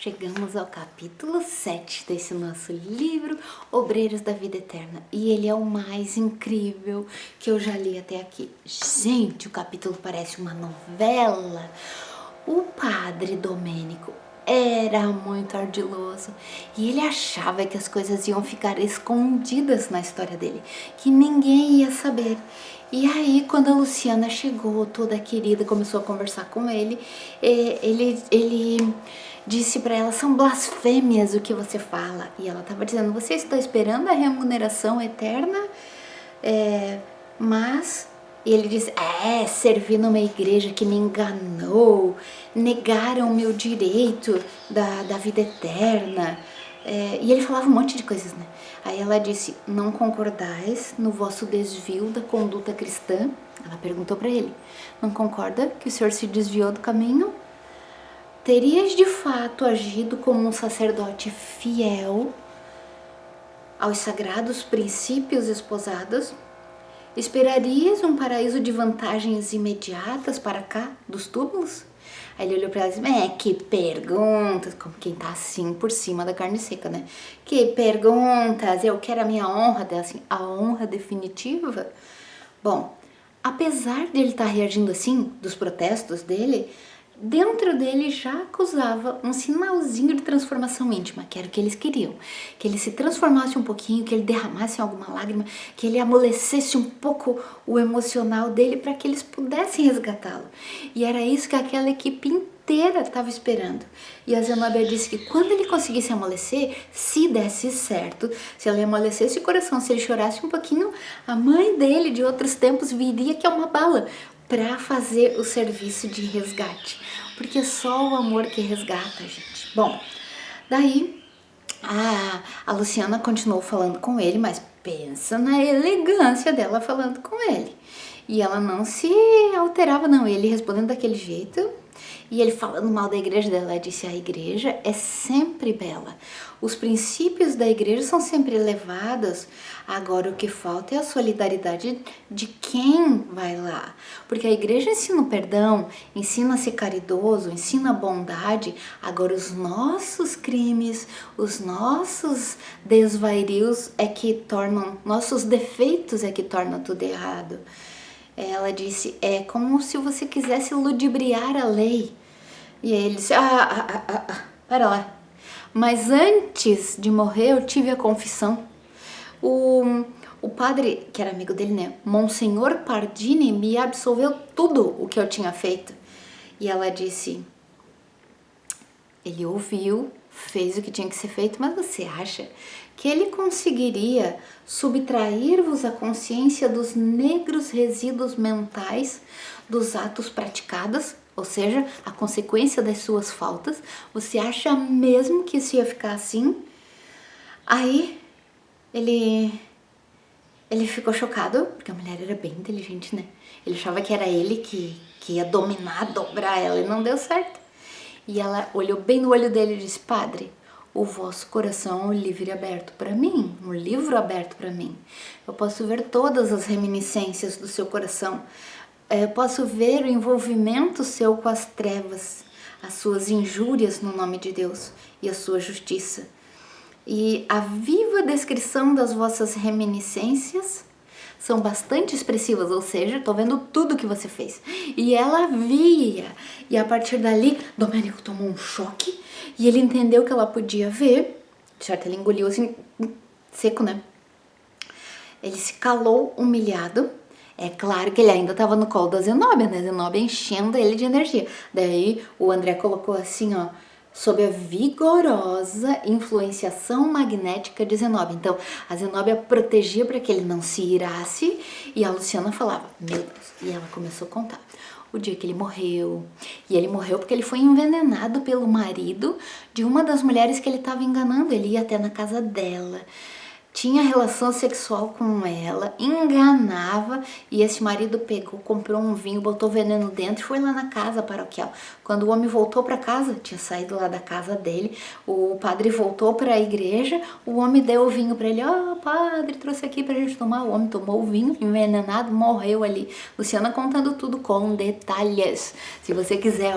chegamos ao capítulo 7 desse nosso livro, Obreiros da Vida Eterna. E ele é o mais incrível que eu já li até aqui. Gente, o capítulo parece uma novela. O padre Domênico era muito ardiloso e ele achava que as coisas iam ficar escondidas na história dele, que ninguém ia saber. E aí, quando a Luciana chegou, toda querida, começou a conversar com ele, ele disse para ela: são blasfêmias o que você fala. E ela estava dizendo: você está esperando a remuneração eterna? Mas... E ele disse: servi numa igreja que me enganou, negaram o meu direito da vida eterna. E ele falava um monte de coisas, né? Aí ela disse: não concordais no vosso desvio da conduta cristã? Ela perguntou para ele: não concorda que o senhor se desviou do caminho? Terias de fato agido como um sacerdote fiel aos sagrados princípios esposados? Esperarias um paraíso de vantagens imediatas para cá, dos túmulos? Aí ele olhou para ela e disse: que perguntas, como quem tá assim por cima da carne seca, né? Que perguntas, eu quero a minha honra dela, assim, a honra definitiva? Bom, apesar de ele estar reagindo assim, dos protestos dele, dentro dele já acusava um sinalzinho de transformação íntima, que era o que eles queriam. Que ele se transformasse um pouquinho, que ele derramasse alguma lágrima, que ele amolecesse um pouco o emocional dele para que eles pudessem resgatá-lo. E era isso que aquela equipe inteira estava esperando. E a Zenobia disse que quando ele conseguisse amolecer, se desse certo, se ela amolecesse o coração, se ele chorasse um pouquinho, a mãe dele de outros tempos viria que é uma bala para fazer o serviço de resgate, porque é só o amor que resgata, gente. Bom, daí a Luciana continuou falando com ele, mas pensa na elegância dela falando com ele. E ela não se alterava, não. Ele respondendo daquele jeito e ele falando mal da igreja dela. Ela disse: a igreja é sempre bela. Os princípios da igreja são sempre elevados. Agora o que falta é a solidariedade de quem vai lá. Porque a igreja ensina o perdão, ensina a ser caridoso, ensina a bondade. Agora os nossos crimes, os nossos desvarios é que tornam, nossos defeitos é que tornam tudo errado. Ela disse: é como se você quisesse ludibriar a lei. E aí ele disse: para lá. Mas antes de morrer eu tive a confissão. O padre, que era amigo dele, né? Monsenhor Pardini me absolveu tudo o que eu tinha feito. E ela disse: ele ouviu, fez o que tinha que ser feito, mas você acha que ele conseguiria subtrair-vos a consciência dos negros resíduos mentais dos atos praticados, ou seja, a consequência das suas faltas? Você acha mesmo que isso ia ficar assim? Aí ele ficou chocado, porque a mulher era bem inteligente, né? Ele achava que era ele que ia dominar, dobrar ela, e não deu certo. E ela olhou bem no olho dele e disse: padre, o vosso coração é um livro aberto para mim, um livro aberto para mim. Eu posso ver todas as reminiscências do seu coração. Eu posso ver o envolvimento seu com as trevas, as suas injúrias no nome de Deus e a sua justiça. E a viva descrição das vossas reminiscências são bastante expressivas, ou seja, estou vendo tudo que você fez. E ela via, e a partir dali, Domênico tomou um choque, e ele entendeu que ela podia ver, certo? Ele engoliu assim, seco, né? Ele se calou, humilhado. É claro que ele ainda estava no colo da Zenobia, né? Zenobia enchendo ele de energia. Daí o André colocou assim, ó: sob a vigorosa influenciação magnética de Zenobia. Então, a Zenobia protegia para que ele não se irasse, e a Luciana falava: meu Deus. E ela começou a contar o dia que ele morreu. E ele morreu porque ele foi envenenado pelo marido de uma das mulheres que ele estava enganando. Ele ia até na casa dela, tinha relação sexual com ela, enganava, e esse marido pegou, comprou um vinho, botou veneno dentro e foi lá na casa paroquial. Quando o homem voltou para casa, tinha saído lá da casa dele, o padre voltou para a igreja, o homem deu o vinho para ele: padre, trouxe aqui pra gente tomar. O homem tomou o vinho, envenenado, morreu ali. Luciana contando tudo com detalhes. Se você quiser,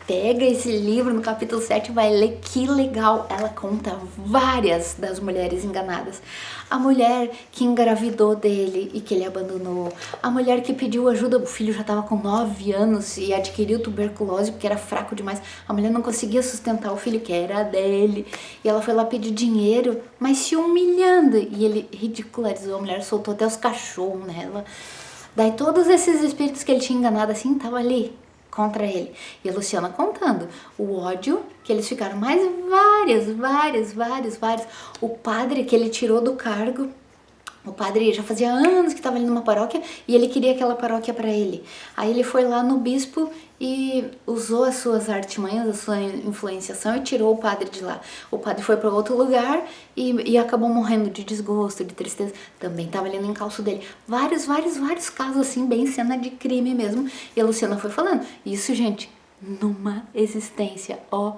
Pega esse livro no capítulo 7 e vai ler, que legal. Ela conta várias das mulheres enganadas. A mulher que engravidou dele e que ele abandonou. A mulher que pediu ajuda, o filho já estava com 9 anos e adquiriu tuberculose porque era fraco demais. A mulher não conseguia sustentar o filho que era dele. E ela foi lá pedir dinheiro, mas se humilhando. E ele ridicularizou a mulher, soltou até os cachorros nela. Daí todos esses espíritos que ele tinha enganado assim, estavam ali contra ele. E a Luciana contando o ódio que eles ficaram, mais vários. O padre que ele tirou do cargo, o padre já fazia anos que estava ali numa paróquia e ele queria aquela paróquia para ele. Aí ele foi lá no bispo e usou as suas artimanhas, a sua influenciação e tirou o padre de lá. O padre foi para outro lugar e acabou morrendo de desgosto, de tristeza. Também estava ali no encalço dele. Vários casos assim, bem cena de crime mesmo. E a Luciana foi falando. Isso, gente, numa existência, ó.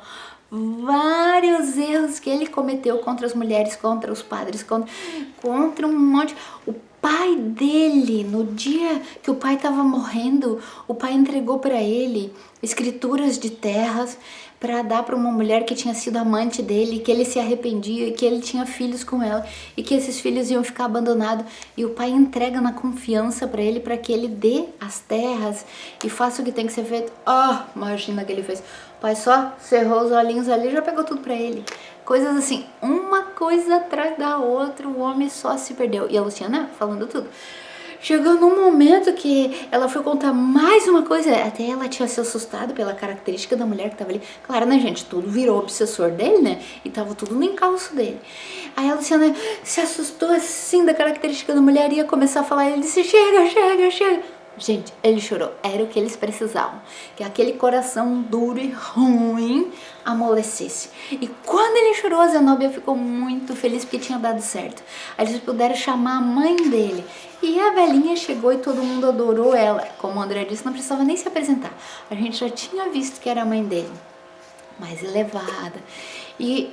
Vários erros que ele cometeu contra as mulheres, contra os padres, contra um monte. O pai dele, no dia que o pai estava morrendo, o pai entregou para ele escrituras de terras para dar para uma mulher que tinha sido amante dele, que ele se arrependia, que ele tinha filhos com ela e que esses filhos iam ficar abandonados, e o pai entrega na confiança para ele, para que ele dê as terras e faça o que tem que ser feito. Imagina o que ele fez. O pai só cerrou os olhinhos ali e já pegou tudo para ele. Coisas assim, uma coisa atrás da outra, o homem só se perdeu. E a Luciana falando tudo. Chegou num momento que ela foi contar mais uma coisa, até ela tinha se assustado pela característica da mulher que tava ali. Claro, né, gente? Tudo virou obsessor dele, né? E tava tudo no encalço dele. Aí a Luciana se assustou assim da característica da mulher e ia começar a falar. Ele disse, chega. Gente, ele chorou. Era o que eles precisavam. Que aquele coração duro e ruim amolecesse. E quando ele chorou, a Zenobia ficou muito feliz porque tinha dado certo. Aí eles puderam chamar a mãe dele. E a velhinha chegou e todo mundo adorou ela. Como o André disse, não precisava nem se apresentar. A gente já tinha visto que era a mãe dele. Mais elevada. E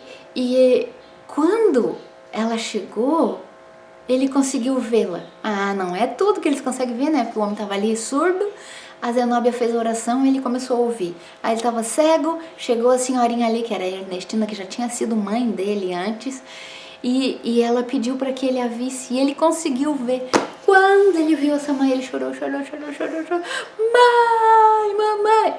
quando ela chegou, ele conseguiu vê-la. Não é tudo que eles conseguem ver, né? Porque o homem estava ali surdo. A Zenobia fez a oração e ele começou a ouvir. Aí ele estava cego, chegou a senhorinha ali, que era a Ernestina, que já tinha sido mãe dele antes. E ela pediu para que ele a visse e ele conseguiu ver. Quando ele viu essa mãe, ele chorou. Mamãe!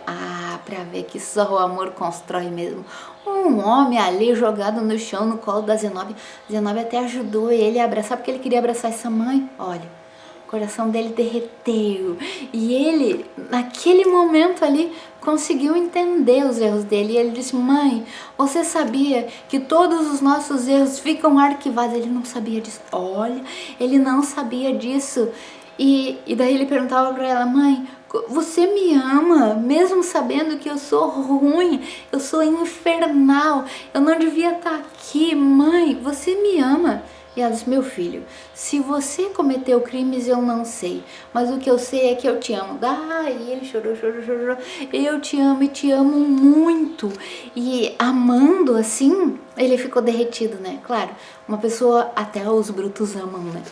Pra ver que só o amor constrói mesmo. Um homem ali jogado no chão, no colo da Zenobia. Zenobia até ajudou ele a abraçar, porque ele queria abraçar essa mãe. Olha, o coração dele derreteu. E ele, naquele momento ali, conseguiu entender os erros dele. E ele disse, mãe, você sabia que todos os nossos erros ficam arquivados? Ele não sabia disso. Olha, ele não sabia disso. E daí ele perguntava para ela, mãe, você me ama, mesmo sabendo que eu sou ruim, eu sou infernal, eu não devia estar aqui, mãe, você me ama? E ela disse, meu filho, se você cometeu crimes eu não sei, mas o que eu sei é que eu te amo. E ele chorou, eu te amo e te amo muito. E amando assim, ele ficou derretido, né? Claro, uma pessoa, até os brutos amam, né?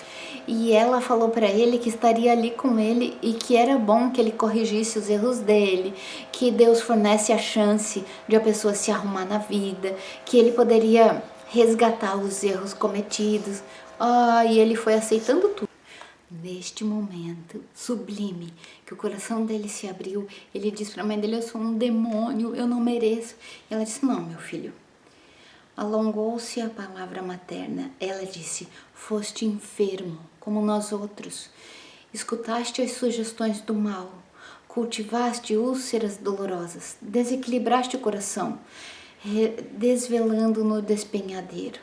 E ela falou para ele que estaria ali com ele e que era bom que ele corrigisse os erros dele, que Deus fornece a chance de a pessoa se arrumar na vida, que ele poderia resgatar os erros cometidos. E ele foi aceitando tudo. Neste momento sublime, que o coração dele se abriu, ele disse para a mãe dele, eu sou um demônio, eu não mereço. E ela disse, não, meu filho. Alongou-se a palavra materna. Ela disse, foste enfermo, como nós outros. Escutaste as sugestões do mal. Cultivaste úlceras dolorosas. Desequilibraste o coração, desvelando no despenhadeiro.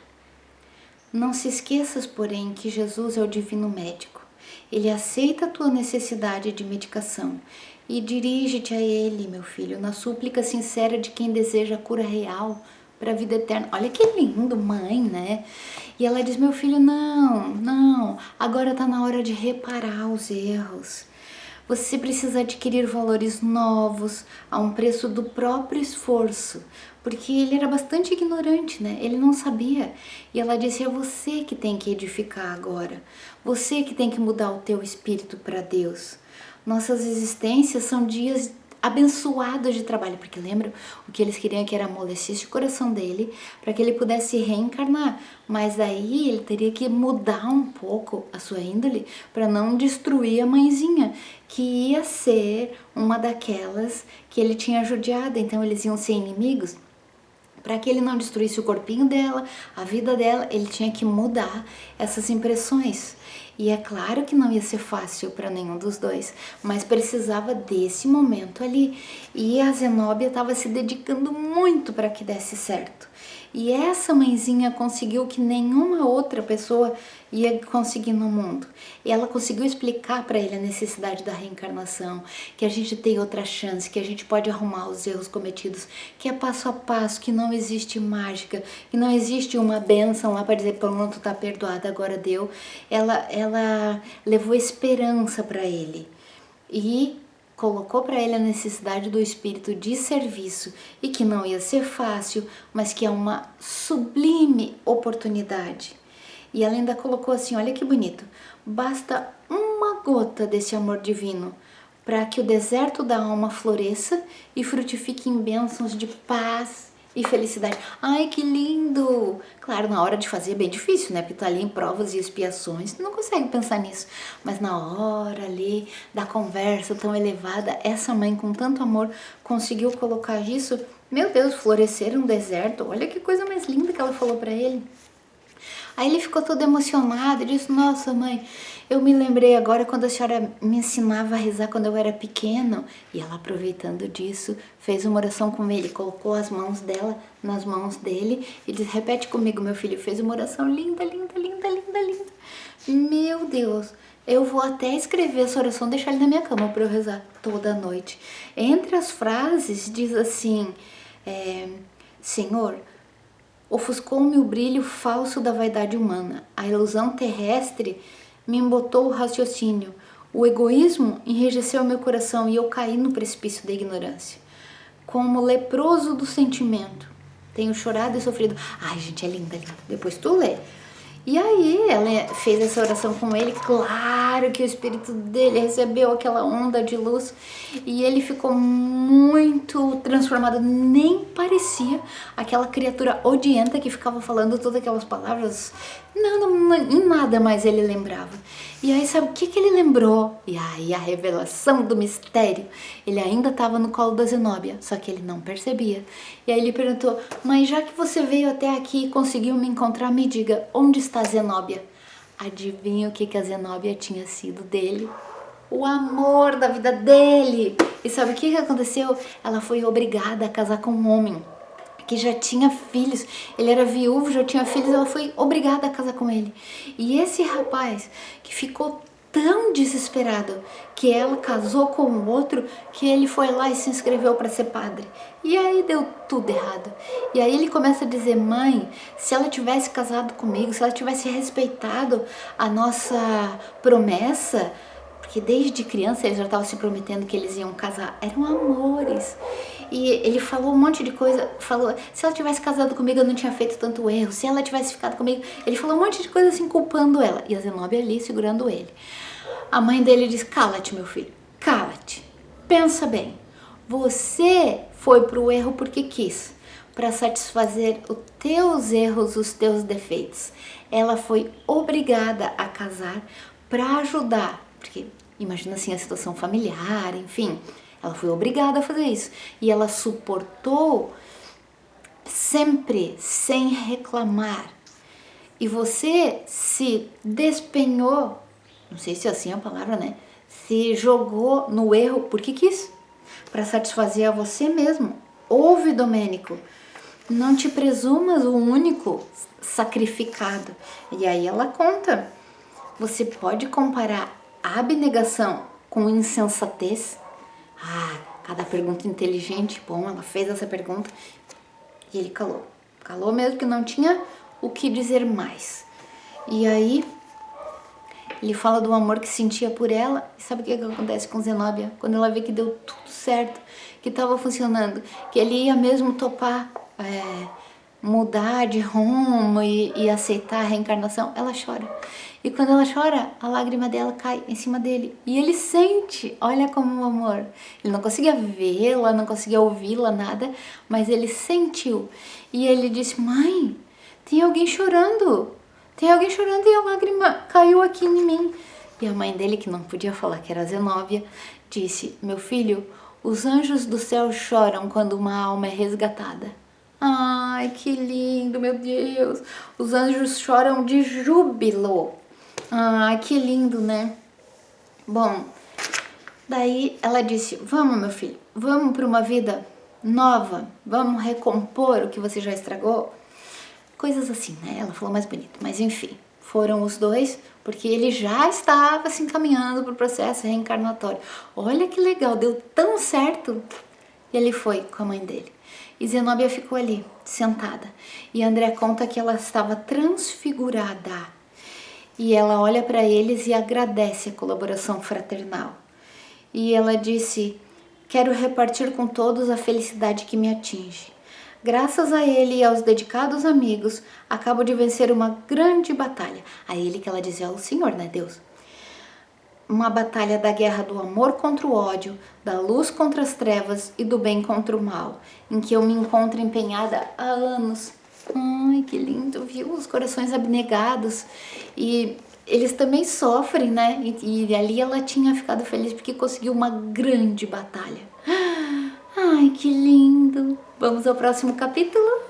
Não se esqueças, porém, que Jesus é o divino médico. Ele aceita a tua necessidade de medicação e dirige-te a ele, meu filho, na súplica sincera de quem deseja a cura real para a vida eterna. Olha que lindo, mãe, né? E ela diz, meu filho, não, agora está na hora de reparar os erros. Você precisa adquirir valores novos a um preço do próprio esforço, porque ele era bastante ignorante, né? Ele não sabia. E ela disse, é você que tem que edificar agora. Você que tem que mudar o teu espírito para Deus. Nossas existências são dias abençoados de trabalho, porque lembra o que eles queriam que era amolecesse o coração dele para que ele pudesse reencarnar, mas daí ele teria que mudar um pouco a sua índole para não destruir a mãezinha, que ia ser uma daquelas que ele tinha judiado, então eles iam ser inimigos. Para que ele não destruísse o corpinho dela, a vida dela, ele tinha que mudar essas impressões. E é claro que não ia ser fácil para nenhum dos dois, mas precisava desse momento ali. E a Zenóbia estava se dedicando muito para que desse certo. E essa mãezinha conseguiu que nenhuma outra pessoa ia conseguir no mundo. E ela conseguiu explicar para ele a necessidade da reencarnação, que a gente tem outra chance, que a gente pode arrumar os erros cometidos, que é passo a passo, que não existe mágica, que não existe uma bênção lá para dizer pronto, tá perdoada, agora deu. Ela levou esperança para ele e colocou para ele a necessidade do espírito de serviço e que não ia ser fácil, mas que é uma sublime oportunidade. E ela ainda colocou assim, olha que bonito, basta uma gota desse amor divino para que o deserto da alma floresça e frutifique em bênçãos de paz e felicidade. Ai, que lindo! Claro, na hora de fazer é bem difícil, né? Porque tá ali em provas e expiações, não consegue pensar nisso. Mas na hora ali da conversa tão elevada, essa mãe com tanto amor conseguiu colocar isso. Meu Deus, florescer um deserto. Olha que coisa mais linda que ela falou para ele. Aí ele ficou todo emocionado e disse, nossa mãe, eu me lembrei agora quando a senhora me ensinava a rezar quando eu era pequeno. E ela, aproveitando disso, fez uma oração com ele, colocou as mãos dela nas mãos dele e disse, repete comigo, meu filho. Fez uma oração linda, linda, linda, linda, linda. Meu Deus, eu vou até escrever essa oração, deixar ele na minha cama para eu rezar toda noite. Entre as frases diz assim, Senhor, ofuscou-me o brilho falso da vaidade humana. A ilusão terrestre me embotou o raciocínio. O egoísmo enrijeceu meu coração e eu caí no precipício da ignorância. Como leproso do sentimento, tenho chorado e sofrido. Ai, gente, é linda, linda. Depois tu lê. E aí ela fez essa oração com ele, claro que o espírito dele recebeu aquela onda de luz e ele ficou muito transformado, nem parecia aquela criatura odienta que ficava falando todas aquelas palavras, em nada mais ele lembrava. E aí sabe o que ele lembrou? E aí a revelação do mistério, ele ainda estava no colo da Zenóbia, só que ele não percebia. E aí ele perguntou, mas já que você veio até aqui e conseguiu me encontrar, me diga, onde está a Zenóbia? Adivinha o que a Zenóbia tinha sido dele? O amor da vida dele. E sabe o que aconteceu? Ela foi obrigada a casar com um homem que já tinha filhos, ele era viúvo, já tinha filhos, ela foi obrigada a casar com ele. E esse rapaz que ficou tão desesperado que ela casou com o outro, que ele foi lá e se inscreveu para ser padre. E aí deu tudo errado. E aí ele começa a dizer, mãe, se ela tivesse casado comigo, se ela tivesse respeitado a nossa promessa, porque desde criança eles já estavam se prometendo que eles iam casar, eram amores. E ele falou um monte de coisa, falou, se ela tivesse casado comigo eu não tinha feito tanto erro, se ela tivesse ficado comigo, ele falou um monte de coisa assim, culpando ela, e a Zenóbia ali segurando ele. A mãe dele diz, cala-te meu filho, cala-te, pensa bem, você foi pro erro porque quis, para satisfazer os teus erros, os teus defeitos. Ela foi obrigada a casar para ajudar, porque imagina assim a situação familiar, enfim, ela foi obrigada a fazer isso. E ela suportou sempre sem reclamar. E você se despenhou, não sei se é assim a palavra, né? Se jogou no erro porque quis, para satisfazer a você mesmo. Ouve, Domênico, não te presumas o único sacrificado. E aí ela conta, você pode comparar a abnegação com insensatez? Cada pergunta inteligente. Bom, ela fez essa pergunta e ele calou. Calou mesmo, que não tinha o que dizer mais. E aí ele fala do amor que sentia por ela. E sabe o que acontece com Zenóbia? Quando ela vê que deu tudo certo, que estava funcionando, que ele ia mesmo topar mudar de rumo e aceitar a reencarnação, ela chora. E quando ela chora, a lágrima dela cai em cima dele. E ele sente, olha como o amor. Ele não conseguia vê-la, não conseguia ouvi-la, nada, mas ele sentiu. E ele disse, mãe, tem alguém chorando. Tem alguém chorando e a lágrima caiu aqui em mim. E a mãe dele, que não podia falar que era Zenóbia, disse, meu filho, os anjos do céu choram quando uma alma é resgatada. Ai, que lindo, meu Deus. Os anjos choram de júbilo. Ai, que lindo, né? Bom, daí ela disse, vamos, meu filho, vamos para uma vida nova, vamos recompor o que você já estragou. Coisas assim, né? Ela falou mais bonito, mas enfim, foram os dois, porque ele já estava se encaminhando para o processo reencarnatório. Olha que legal, deu tão certo. E ele foi com a mãe dele. E Zenóbia ficou ali, sentada. E André conta que ela estava transfigurada. E ela olha para eles e agradece a colaboração fraternal. E ela disse, quero repartir com todos a felicidade que me atinge. Graças a ele e aos dedicados amigos, acabo de vencer uma grande batalha. A ele que ela dizia ao Senhor, né, Deus? Uma batalha da guerra do amor contra o ódio, da luz contra as trevas e do bem contra o mal, em que eu me encontro empenhada há anos. Ai, que lindo, viu? Os corações abnegados. E eles também sofrem, né? E ali ela tinha ficado feliz porque conseguiu uma grande batalha. Ai, que lindo! Vamos ao próximo capítulo?